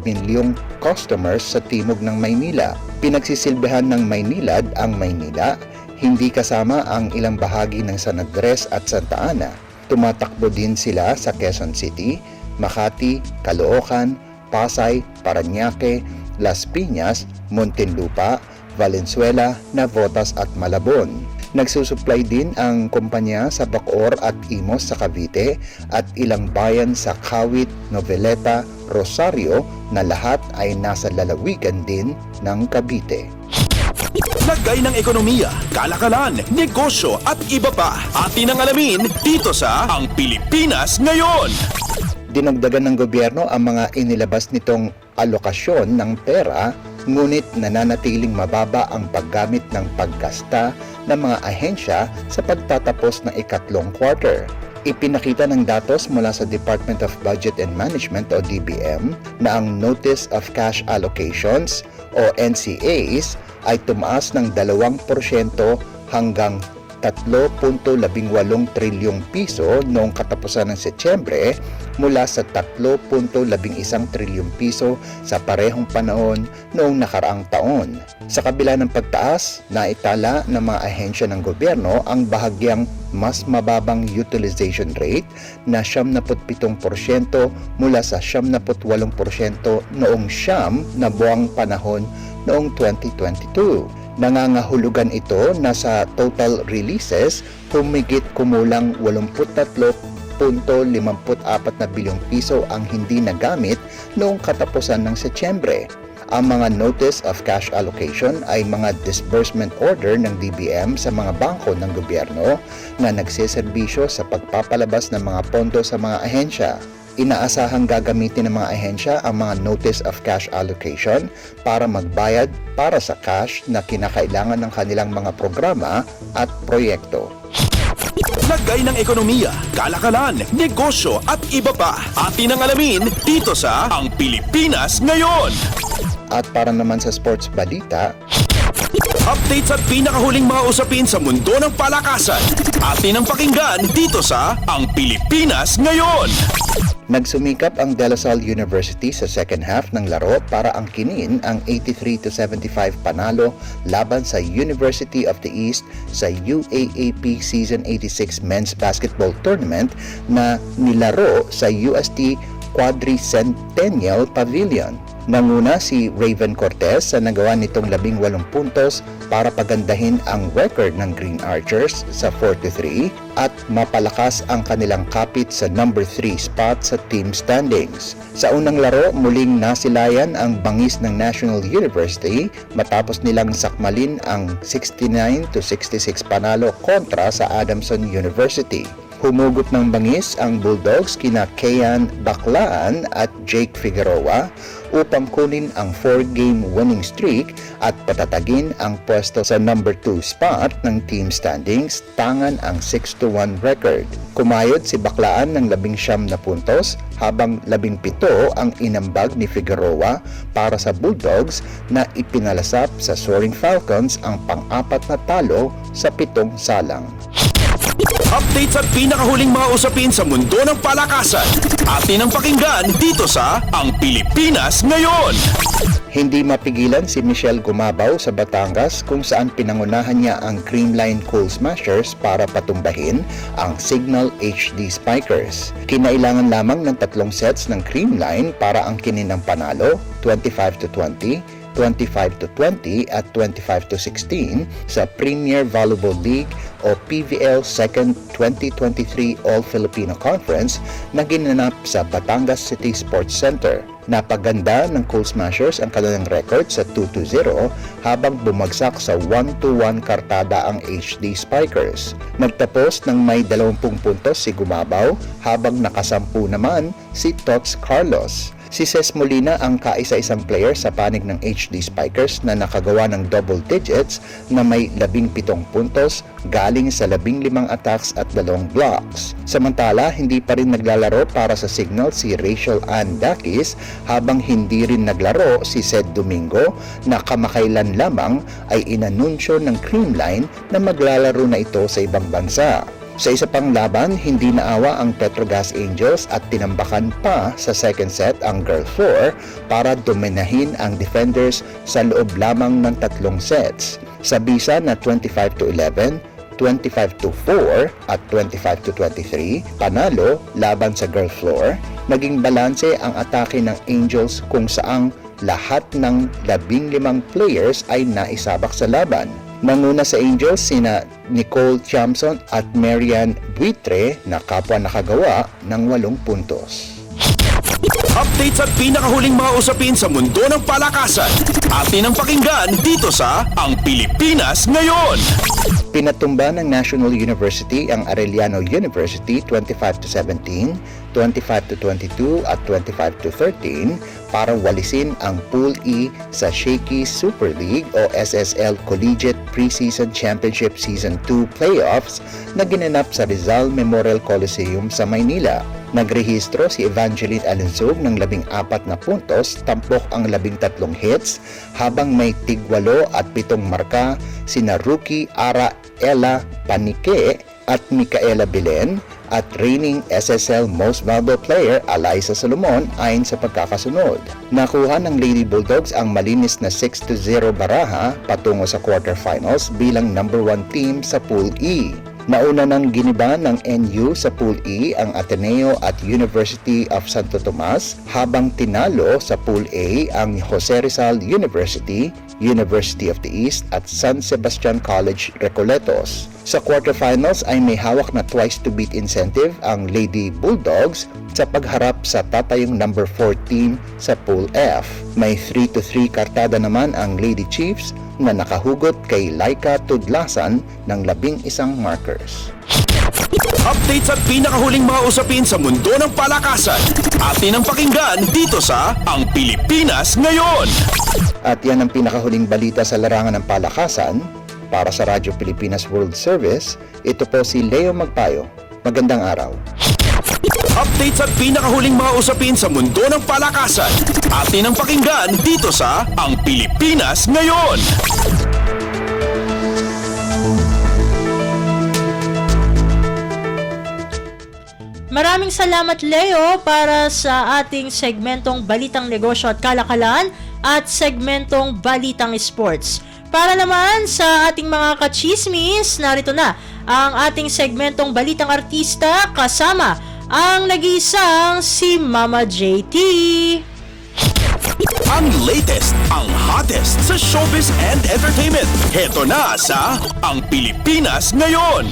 milyong customers sa timog ng Maynila. Pinagsisilbihan ng Maynilad ang Maynila, hindi kasama ang ilang bahagi ng San Andres at Santa Ana. Tumatakbo din sila sa Quezon City, Makati, Caloocan, Pasay, Parañaque, Las Piñas, Muntinlupa, Valenzuela, Navotas at Malabon. Nagsusupply din ang kumpanya sa Bacoor at Imos sa Cavite at ilang bayan sa Kawit, Noveleta, Rosario na lahat ay nasa lalawigan din ng Cavite. Lagay ng ekonomiya, kalakalan, negosyo at iba pa. Atin ang alamin dito sa Ang Pilipinas Ngayon. Dinagdagan ng gobyerno ang mga inilabas nitong alokasyon ng pera, ngunit nananatiling mababa ang paggamit ng paggasta ng mga ahensya sa pagtatapos ng ikatlong quarter. Ipinakita ng datos mula sa Department of Budget and Management o DBM na ang Notice of Cash Allocations o NCAs ay tumaas ng 2% hanggang 3.18 trilyong piso noong katapusan ng Setyembre mula sa 3.11 trilyong piso sa parehong panahon noong nakaraang taon. Sa kabila ng pagtaas, naitala ng mga ahensya ng gobyerno ang bahagyang mas mababang utilization rate na 77% mula sa 78% noong siyam na buwang panahon noong 2022. Nangangahulugan ito na sa total releases, humigit kumulang 83.54 na bilyong piso ang hindi nagamit noong katapusan ng Setyembre. Ang mga Notice of Cash Allocation ay mga disbursement order ng DBM sa mga bangko ng gobyerno na nagseserbisyo sa pagpapalabas ng mga pondo sa mga ahensya. Inaasahang gagamitin ng mga ahensya ang mga Notice of Cash Allocation para magbayad para sa cash na kinakailangan ng kanilang mga programa at proyekto. Lagay ng ekonomiya, kalakalan, negosyo at iba pa. Atin ang alamin dito sa Ang Pilipinas Ngayon. At para naman sa sports balita, updates at pinakahuling mga usapin sa mundo ng palakasan. Atin ang pakinggan dito sa Ang Pilipinas Ngayon. Nagsumikap ang De La Salle University sa second half ng laro para angkinin ang 83-75 panalo laban sa University of the East sa UAAP Season 86 Men's Basketball Tournament na nilaro sa UST Quadricentennial Pavilion. Nanguna si Raven Cortez sa nagawa nitong 18 puntos para pagandahin ang record ng Green Archers sa 4-3 at mapalakas ang kanilang kapit sa number 3 spot sa team standings. Sa unang laro, muling nasilayan ang bangis ng National University matapos nilang sakmalin ang 69-66 panalo kontra sa Adamson University. Humugot ng bangis ang Bulldogs kina Keyan Baclaan at Jake Figueroa upang kunin ang 4-game winning streak at patatagin ang pwesto sa number 2 spot ng team standings, tangan ang 6-1 record. Kumayod si Baclaan ng 19 na puntos habang 17 ang inambag ni Figueroa para sa Bulldogs na ipinalasap sa Soaring Falcons ang pang-apat na talo sa 7 salang. Updates at pinakahuling mga usapin sa mundo ng palakasan. Atin ang pakinggan dito sa Ang Pilipinas Ngayon. Hindi mapigilan si Michelle Gumabaw sa Batangas kung saan pinangunahan niya ang Creamline Cool Smashers para patumbahin ang Signal HD Spikers. Kinailangan lamang ng 3 sets ng Creamline para angkinin ang panalo, 25-20, 25-20 at 25-16 sa Premier Volleyball League o PVL 2nd 2023 All-Filipino Conference na ginanap sa Batangas City Sports Center. Napaganda ng Coal Smashers ang kanilang record sa 2-0 habang bumagsak sa 1-1 kartada ang HD Spikers. Nagtapos ng may 20 puntos si Gumabaw habang nakasampu naman si Tots Carlos. Si Ces Molina ang kaisa-isang player sa panig ng HD Spikers na nakagawa ng double digits na may 17 puntos galing sa 15 attacks at 2 blocks. Samantala, hindi pa rin naglalaro para sa Signal si Rachel Ann Dakis habang hindi rin naglaro si Ced Domingo na kamakailan lamang ay inanunsyo ng Creamline na maglalaro na ito sa ibang bansa. Sa isa pang laban, hindi naawa ang Petrogas Angels at tinambakan pa sa second set ang Girl 4 para dominahin ang defenders sa loob lamang ng 3 sets. Sa bisa na 25-11, 25-4 at 25-23, panalo laban sa Girl Floor, naging balanse ang atake ng Angels kung saang lahat ng 15 players ay naisabak sa laban. Nanguna sa Angels sina Nicole Chamson at Marian Buitre na kapwa nakagawa ng 8 puntos. Updates at pinakahuling mga usapin sa mundo ng palakasan. Atin ang pakinggan dito sa Ang Pilipinas Ngayon. Pinatumba ng National University ang Arellano University 25-17, 25-22 at 25-13 para walisin ang Pool E sa Shakey's Super League o SSL Collegiate Preseason Championship Season 2 Playoffs na ginanap sa Rizal Memorial Coliseum sa Maynila. Nagrehistro si Evangeline Alunsog ng 14 na puntos, tampok ang 13 hits, habang may tig-8 at 7 marka sina rookie Ara Ella Panique at Micaela Belen at reigning SSL Most Valuable Player Alyssa Solomon ayon sa pagkakasunod. Nakuha ng Lady Bulldogs ang malinis na 6-0 baraha patungo sa quarterfinals bilang number 1 team sa Pool E. Nauna ng giniba ng NU sa Pool E ang Ateneo at University of Santo Tomas habang tinalo sa Pool A ang Jose Rizal University, University of the East at San Sebastian College Recoletos. Sa quarterfinals ay may hawak na twice to beat incentive ang Lady Bulldogs sa pagharap sa tatayong number 4 team sa Pool F. May 3-3 kartada naman ang Lady Chiefs na nakahugot kay Laika Tudlasan ng 11 markers. Updates at pinakahuling mga usapin sa mundo ng palakasan. Atin ang pakinggan dito sa Ang Pilipinas Ngayon. At yan ang pinakahuling balita sa larangan ng palakasan. Para sa Radyo Pilipinas World Service, ito po si Leo Magpayo. Magandang araw. Updates at pinakahuling mga usapin sa mundo ng palakasan. Atin ang pakinggan dito sa Ang Pilipinas Ngayon. Maraming salamat Leo para sa ating segmentong Balitang Negosyo at Kalakalan at segmentong Balitang Sports. Para naman sa ating mga kachismis, narito na ang ating segmentong Balitang Artista kasama ang nag-iisang si Mama JT. Ang latest, ang hottest sa showbiz and entertainment. Heto na sa Ang Pilipinas Ngayon.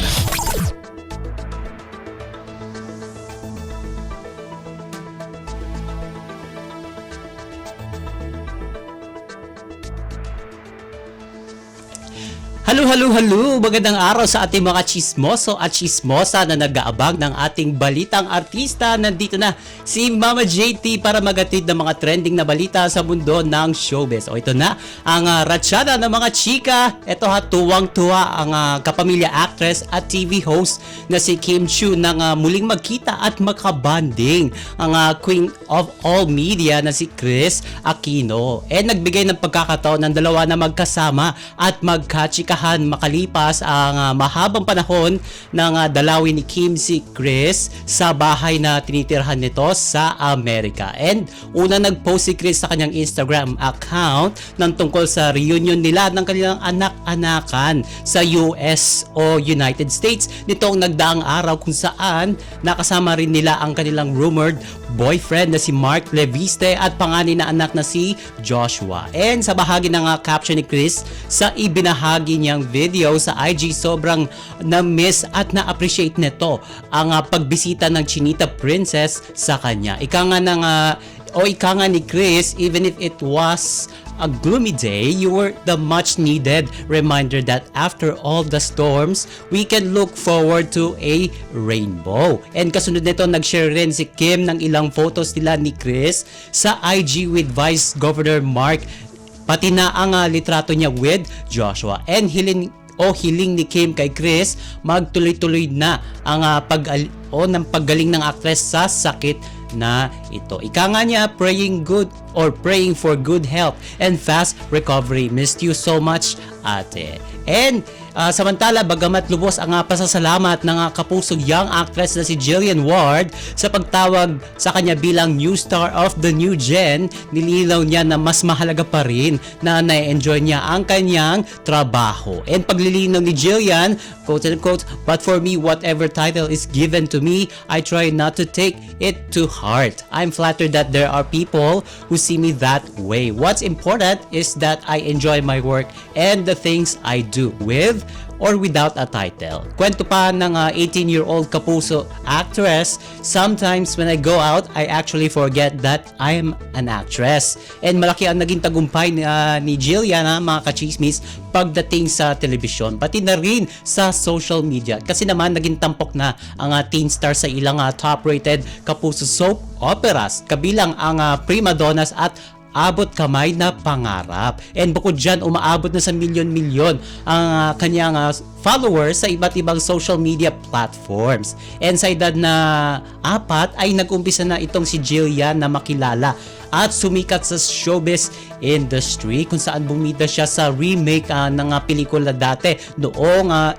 Hello! Magandang araw sa ating mga chismoso at chismosa na nag-aabang ng ating balitang artista. Nandito na si Mama JT para magatid ng mga trending na balita sa mundo ng showbiz. O ito na ang ratsyada ng mga chika. Ito tuwang-tuwa ang kapamilya actress at TV host na si Kim Chiu nang muling magkita at makabanding ang queen of all media na si Kris Aquino. Nagbigay ng pagkakataon ng dalawa na magkasama at magkachikahan makalipas ang mahabang panahon ng dalawin ni Kim si Kris sa bahay na tinitirhan nito sa Amerika. And una nag-post si Kris sa kanyang Instagram account ng tungkol sa reunion nila ng kanilang anak-anakan sa US o United States nitong nagdaang araw kung saan nakasama rin nila ang kanilang rumored boyfriend na si Mark Leviste at panganay na anak na si Joshua. And sa bahagi ng caption ni Kris sa ibinahagi niyang video sa IG, sobrang na-miss at na-appreciate nito ang pagbisita ng Chinita Princess sa kanya. Ika nga ng O ika nga ni Chris, even if it was a gloomy day, you were the much needed reminder that after all the storms, we can look forward to a rainbow. And kasunod nito, nag-share rin si Kim ng ilang photos nila ni Chris sa IG with Vice Governor Mark, pati na ang litrato niya with Joshua. And hiling ni Kim kay Chris, magtuloy-tuloy na ang paggaling ng actress sa sakit na ito. Ika nga niya, praying for good health and fast recovery. Missed you so much, ate. And samantala, bagamat lubos ang pasasalamat ng kapusog young actress na si Jillian Ward sa pagtawag sa kanya bilang new star of the new gen, nilinaw niya na mas mahalaga pa rin na na-enjoy niya ang kanyang trabaho. And paglilinaw ni Jillian, quote unquote, "But for me, whatever title is given to me, I try not to take it to heart. I'm flattered that there are people who see me that way. What's important is that I enjoy my work and the things I do with or without a title." Kwento pa ng 18-year-old kapuso actress, "Sometimes when I go out, I actually forget that I'm an actress." And malaki ang naging tagumpay ni Jillian, mga kachismis, pagdating sa telebisyon, pati na rin sa social media. Kasi naman naging tampok na ang teen star sa ilang top-rated kapuso soap operas, kabilang ang prima donnas at abot kamay na pangarap. And bukod dyan, umaabot na sa milyon-milyon ang kanyang followers sa iba't ibang social media platforms. And sa edad na 4 ay nag-umpisa na itong si Jillian na makilala at sumikat sa showbiz industry, kung saan bumida siya sa remake ng pelikula dati noong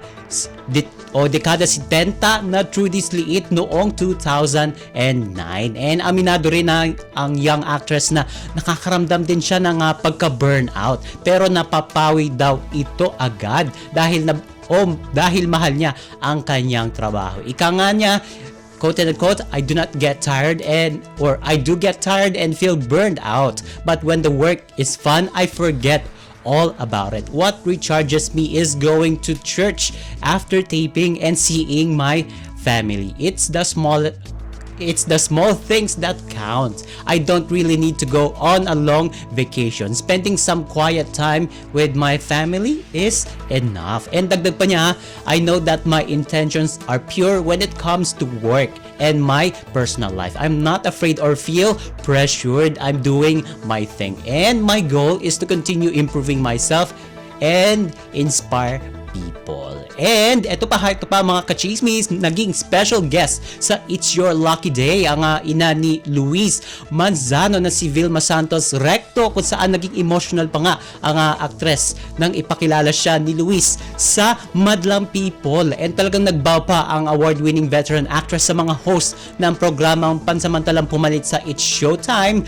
dekada 70 na True This Liit noong 2009. And aminado rin na ang young actress na nakakaramdam din siya ng pagka-burnout, pero napapawi daw ito agad dahil mahal niya ang kanyang trabaho. Ika nga niya, quote and quote, "I do get tired and feel burned out, but when the work is fun, I forget all about it. What recharges me is going to church after taping and seeing my family. It's the small things that count. I don't really need to go on a long vacation. Spending some quiet time with my family is enough." And dagdag pa niya, "I know that my intentions are pure when it comes to work and my personal life. I'm not afraid or feel pressured. I'm doing my thing. And my goal is to continue improving myself and inspire people." And ito pa mga kachismis, naging special guest sa It's Your Lucky Day ang ina ni Luis Manzano na si Vilma Santos Recto, kung saan naging emotional pa nga ang actress nang ipakilala siya ni Luis sa Madlang People. And talagang nagbaw pa ang award-winning veteran actress sa mga host ng programang pansamantalang pumalit sa It's Showtime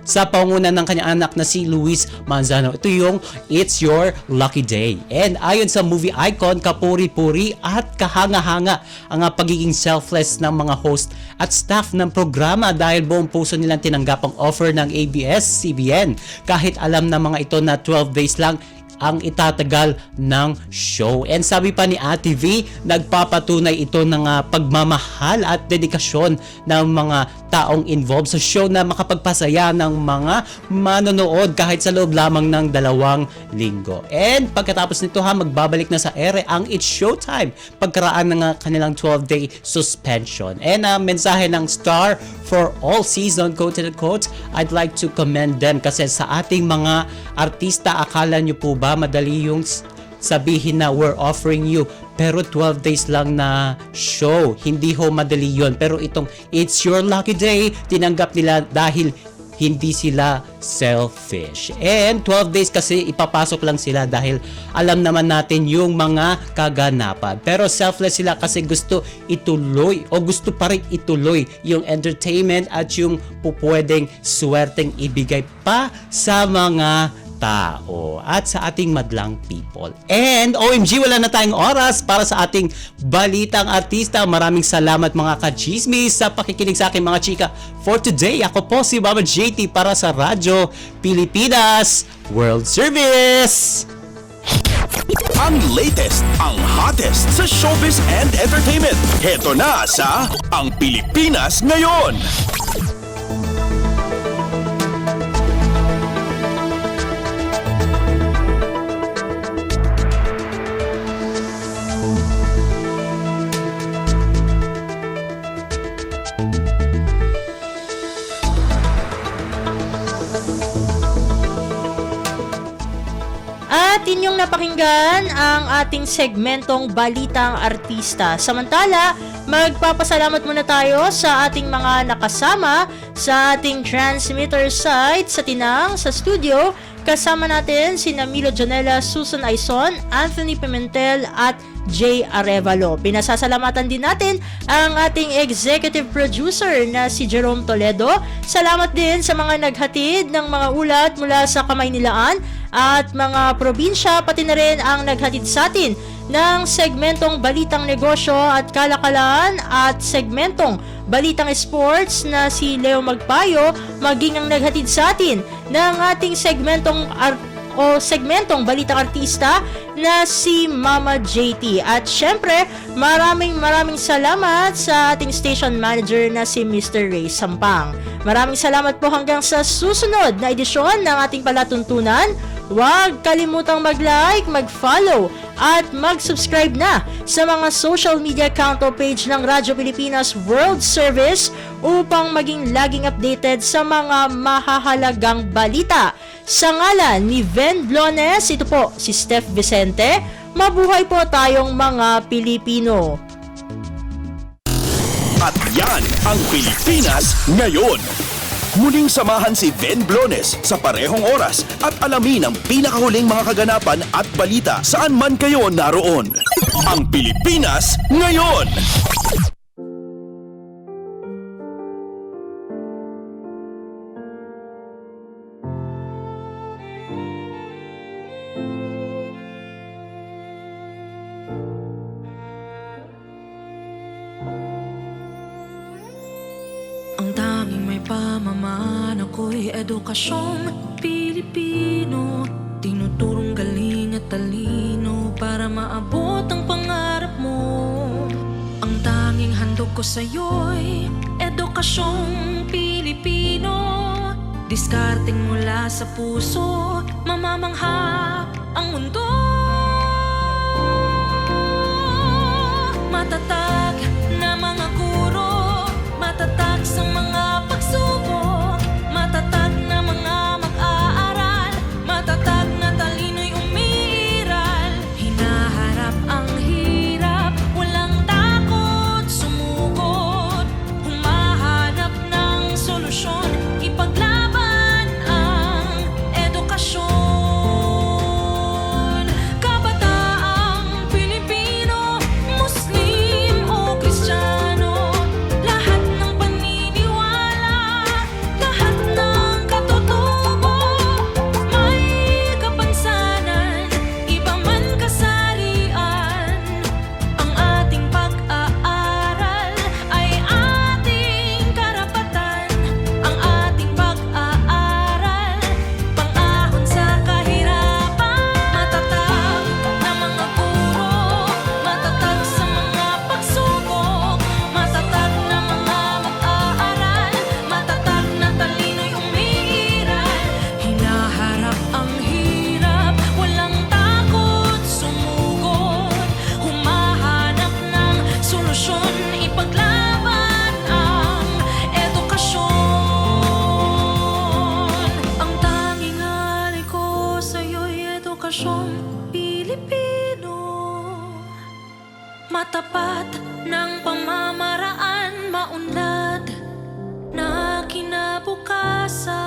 sa pangunguna ng kanyang anak na si Luis Manzano. Ito yung It's Your Lucky Day. And ayon sa movie icon, kapuri-puri at kahanga-hanga ang pagiging selfless ng mga host at staff ng programa dahil buong puso nilang tinanggap ang offer ng ABS-CBN kahit alam ng mga ito na 12 days lang ang itatagal ng show. And sabi pa ni Ate V, nagpapatunay ito ng pagmamahal at dedikasyon ng mga taong involved sa show na makapagpasaya ng mga manonood kahit sa loob lamang ng 2 linggo. And pagkatapos nito magbabalik na sa ere ang It's Showtime pagkaraan ng kanilang 12-day suspension. And mensahe ng star for all season, quote and quote, "I'd like to commend them kasi sa ating mga artista, akala nyo po ba madali yung sabihin na we're offering you, pero 12 days lang na show, hindi ho madali yon. Pero itong It's Your Lucky Day, tinanggap nila dahil hindi sila selfish. And 12 days kasi ipapasok lang sila dahil alam naman natin yung mga kaganapan. Pero selfless sila kasi gusto ituloy o gusto pa rin ituloy yung entertainment at yung pupwedeng swerteng ibigay pa sa mga tao at sa ating madlang people. And OMG, wala na tayong oras para sa ating balitang artista. Maraming salamat mga kachismis sa pakikinig sa aking mga chika for today. Ako po si Mama JT para sa Radyo Pilipinas World Service. Ang latest, ang hottest sa showbiz and entertainment. Heto na sa Ang Pilipinas Ngayon. natin yung napakinggan ang ating segmentong Balitang Artista. Samantala, magpapasalamat muna tayo sa ating mga nakasama sa ating transmitter site sa Tinang, sa studio. Kasama natin sina Milo Janela, Susan Aison, Anthony Pimentel at Jay Arevalo. Pinasasalamatan din natin ang ating executive producer na si Jerome Toledo. Salamat din sa mga naghatid ng mga ulat mula sa Kamaynilaan at mga probinsya, pati na rin ang naghatid sa atin ng segmentong Balitang Negosyo at Kalakalan at segmentong Balitang Sports na si Leo Magpayo, maging ang naghatid sa atin ng ating segmentong Balitang Artista na si Mama JT. At syempre, maraming salamat sa ating station manager na si Mr. Ray Sampang. Maraming salamat po hanggang sa susunod na edisyon ng ating palatuntunan. Huwag kalimutang mag-like, mag-follow at mag-subscribe na sa mga social media account o page ng Radyo Pilipinas World Service upang maging laging updated sa mga mahahalagang balita. Sa ngalan ni Ven Blones, ito po si Steph Vicente. Mabuhay po tayong mga Pilipino. At yan ang Pilipinas ngayon. Muling samahan si Ven Blones sa parehong oras at alamin ang pinakahuling mga kaganapan at balita saan man kayo naroon. Ang Pilipinas ngayon! Ang tanging may pamamaan ako'y edukasyong Pilipino. Tinuturong galing at talino para maabot ang pangarap mo. Ang tanging handog ko sa'yo'y edukasyong Pilipino. Diskarteng mula sa puso, mamamangha ang mundo. Matatag na mga guro, matatag sa mga pagsubok, matatag na mga mag-aaral, matatag na talino'y umiiral. Hinaharap ang hirap, walang takot sumugod, humahanap ng solusyon, ipaglaban ang edukasyon. Kabataang Pilipino, Muslim o Kristiyano, lahat ng paniniwala, lahat ng katutubo, may kapansanan, iba man kasarian. Ang ating pag-aaral ay ating karapatan. Ang ating pag-aaral, pang-ahon sa kahirapan. Matatag na mga guro, matatag sa mga pagsubok, matatag na mga mag-aaral, matatag na talino'y umiiral. Hinaharap ang hirap, walang takot sumugod, humahanap ng solusyon, ipaglaban ang edukasyon. Ang tanging alay ko sa'yo'y edukasyong Pilipino. Matapat ng pamamaraan, maunlad na kinabukasan.